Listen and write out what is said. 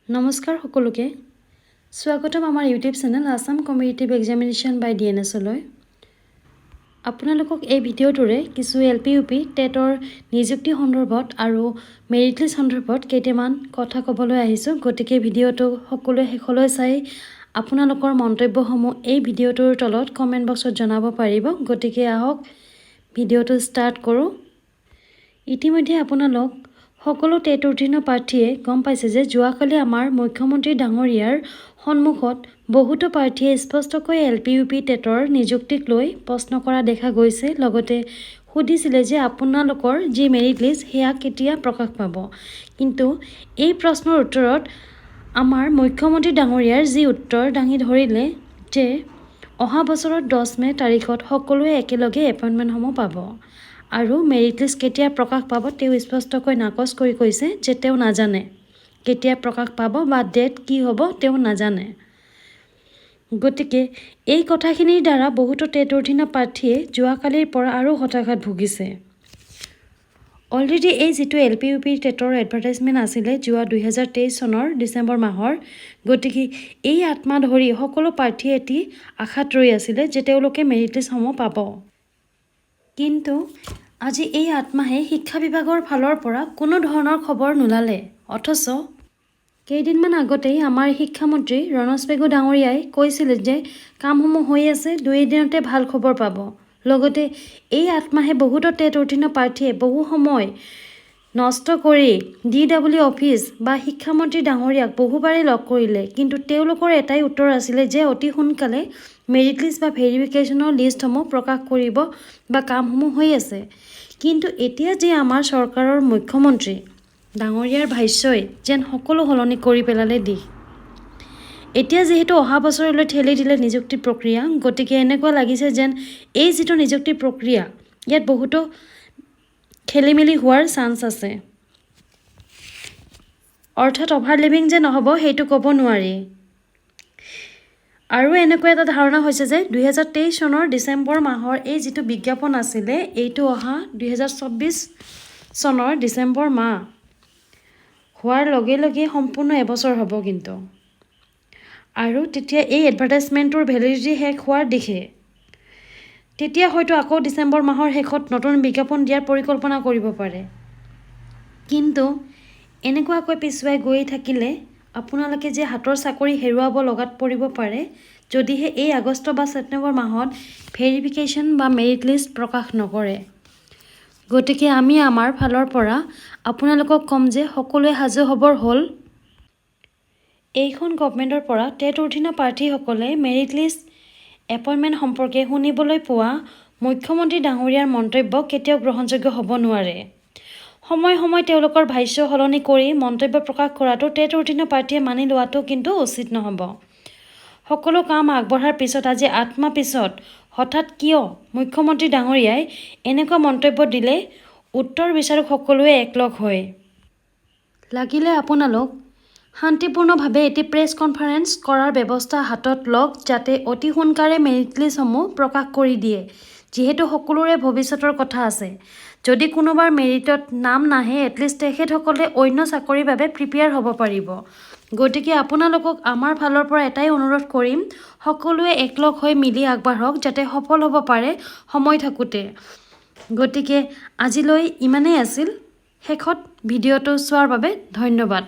নমস্কাৰ সকলোকে স্বাগতম আমাৰ YouTube channel Assam competitive examination by ডিএনএছলৈ আপোনালোকক এই ভিডিঅ'টোৰে কিছু এলপিইউপি টেটৰ নিযুক্তি সন্দৰ্ভত আৰু মেৰিট লিষ্ট সন্দৰ্ভত কেইটামান কথা ক'বলৈ আহিছোঁ গতিকে ভিডিঅ'টো সকলোৱে শেষলৈ চাই আপোনালোকৰ মন্তব্যসমূহ এই ভিডিঅ'টোৰ তলত কমেণ্ট বক্সত জনাব পাৰিব গতিকে আহক ভিডিঅ'টো ষ্টাৰ্ট কৰোঁ ইতিমধ্যে আপোনালোক সকলো টেট উত্তীৰ্ণ প্ৰাৰ্থীয়ে গম পাইছে যে যোৱাকালি আমাৰ মুখ্যমন্ত্ৰী ডাঙৰীয়াৰ সন্মুখত বহুতো প্ৰাৰ্থীয়ে স্পষ্টকৈ এলপিইউপি টেটৰ নিযুক্তিক লৈ প্ৰশ্ন কৰা দেখা গৈছে লগতে সুধিছিলে যে আপোনালোকৰ যি মেৰিট লিষ্ট সেয়া কেতিয়া প্ৰকাশ পাব কিন্তু এই প্ৰশ্নৰ উত্তৰত আমাৰ মুখ্যমন্ত্ৰী ডাঙৰীয়াৰ যি উত্তৰ দাঙি ধৰিলে যে অহা বছৰৰ 10 মে তাৰিখত সকলোৱে একেলগে এপইণ্টমেণ্টসমূহ পাব আৰু মেৰিট লিষ্ট কেতিয়া প্ৰকাশ পাব তেওঁ স্পষ্টকৈ নাকচ কৰি কৈছে যে তেওঁ নাজানে কেতিয়া প্ৰকাশ পাব বা ডেট কি হ'ব তেওঁ নাজানে গতিকে এই কথাখিনিৰ দ্বাৰা বহুতো টেট উত্তীৰ্ণ প্ৰাৰ্থীয়ে যোৱাকালিৰ পৰা আৰু হতাশাত ভুগিছে অলৰেডি এই যিটো এলপিইউপি টেটৰ এডভাৰটাইজমেণ্ট আছিলে যোৱা 2023 চনৰ ডিচেম্বৰ মাহৰ গতিকে এই 8 মাহ ধৰি সকলো প্ৰাৰ্থীয়ে এটি আশাত ৰৈ আছিলে যে তেওঁলোকে মেৰিট লিষ্টসমূহ পাব কিন্তু আজি এই 8 মাহে শিক্ষা বিভাগৰ ফালৰ পৰা কোনো ধৰণৰ খবৰ নোলালে অথচ কেইদিনমান আগতেই আমাৰ শিক্ষামন্ত্ৰী ৰণোজ পেগু ডাঙৰীয়াই কৈছিল যে কামসমূহ হৈ আছে 2 দিনতে ভাল খবৰ পাব লগতে এই 8 মাহে বহুতো টেট উত্তীৰ্ণ প্ৰাৰ্থীয়ে বহু সময় নষ্ট কৰি ডিডব্লিউ অফিচ বা শিক্ষামন্ত্ৰী ডাঙৰীয়াক বহুবাৰে লগ কৰিলে কিন্তু তেওঁলোকৰ এটাই উত্তৰ আছিলে যে অতি সোনকালে মেৰিট লিষ্ট বা ভেৰিফিকেশ্যনৰ লিষ্টসমূহ প্ৰকাশ কৰিব বা কামসমূহ হৈ আছে কিন্তু এতিয়া যে আমাৰ চৰকাৰৰ মুখ্যমন্ত্ৰী ডাঙৰীয়াৰ ভাষ্যই যেন সকলো সলনি কৰি পেলালে দিশ এতিয়া যেহেতু অহা বছৰলৈ ঠেলি দিলে নিযুক্তি প্ৰক্ৰিয়া গতিকে এনেকুৱা লাগিছে যেন এই যিটো নিযুক্তি প্ৰক্ৰিয়া ইয়াত বহুতো খেলিমেলি হোৱাৰ চান্স আছে অৰ্থাৎ অভাৰলেপিং যে নহ'ব সেইটো ক'ব নোৱাৰি আৰু এনেকুৱা এটা ধাৰণা হৈছে যে 2023 চনৰ ডিচেম্বৰ মাহৰ এই যিটো বিজ্ঞাপন আছিলে এইটো অহা 2024 চনৰ ডিচেম্বৰ মাহ হোৱাৰ লগে লগে সম্পূৰ্ণ এবছৰ হ'ব কিন্তু আৰু তেতিয়া এই এডভাৰটাইজমেণ্টৰ ভেলিডিটি শেষ হোৱাৰ দিশে তেতিয়া হয়তো আকৌ ডিচেম্বৰ মাহৰ শেষত নতুন বিজ্ঞাপন দিয়াৰ পৰিকল্পনা কৰিব পাৰে কিন্তু এনেকুৱাকৈ পিছুৱাই গৈ থাকিলে আপোনালোকে যে হাতৰ চাকৰি হেৰুৱাব লগাত পৰিব পাৰে যদিহে এই আগষ্ট বা ছেপ্টেম্বৰ মাহত ভেৰিফিকেশ্যন বা মেৰিট লিষ্ট প্ৰকাশ নকৰে গতিকে আমি আমাৰ ফালৰ পৰা আপোনালোকক ক'ম যে সকলোৱে সাজু হ'বৰ হ'ল এইখন গভৰ্ণমেণ্টৰ পৰা টেট উত্তীৰ্ণ প্ৰাৰ্থীসকলে মেৰিট লিষ্ট এপইণ্টমেণ্ট সম্পৰ্কে শুনিবলৈ পোৱা মুখ্যমন্ত্ৰী ডাঙৰীয়াৰ মন্তব্য কেতিয়াও গ্ৰহণযোগ্য হ'ব নোৱাৰে সময় সময় তেওঁলোকৰ ভাষ্য সলনি কৰি মন্তব্য প্ৰকাশ কৰাটো টেট উত্তীৰ্ণ প্ৰাৰ্থীয়ে মানি লোৱাটো কিন্তু উচিত নহ'ব সকলো কাম আগবঢ়াৰ পিছত আজি 8 মাহ পিছত হঠাৎ কিয় মুখ্যমন্ত্ৰী ডাঙৰীয়াই এনেকুৱা মন্তব্য দিলে উত্তৰ বিচাৰক সকলোৱে একলগ হয় লাগিলে আপোনালোক শান্তিপূৰ্ণভাৱে এটি প্ৰেছ কনফাৰেন্স কৰাৰ ব্যৱস্থা হাতত লওক যাতে অতি সোনকালে মেৰিট লিষ্টসমূহ প্ৰকাশ কৰি দিয়ে যিহেতু সকলোৰে ভৱিষ্যতৰ কথা আছে যদি কোনোবাৰ মেৰিটত নাম নাহে এটলিষ্ট তেখেতসকলে অন্য চাকৰিৰ বাবে প্ৰিপেয়াৰ হ'ব পাৰিব গতিকে আপোনালোকক আমাৰ ফালৰ পৰা এটাই অনুৰোধ কৰিম সকলোৱে একলগ হৈ মিলি আগবাঢ়ক যাতে সফল হ'ব পাৰে সময় থাকোঁতে গতিকে আজিলৈ ইমানেই আছিল শেষত ভিডিঅ'টো চোৱাৰ বাবে ধন্যবাদ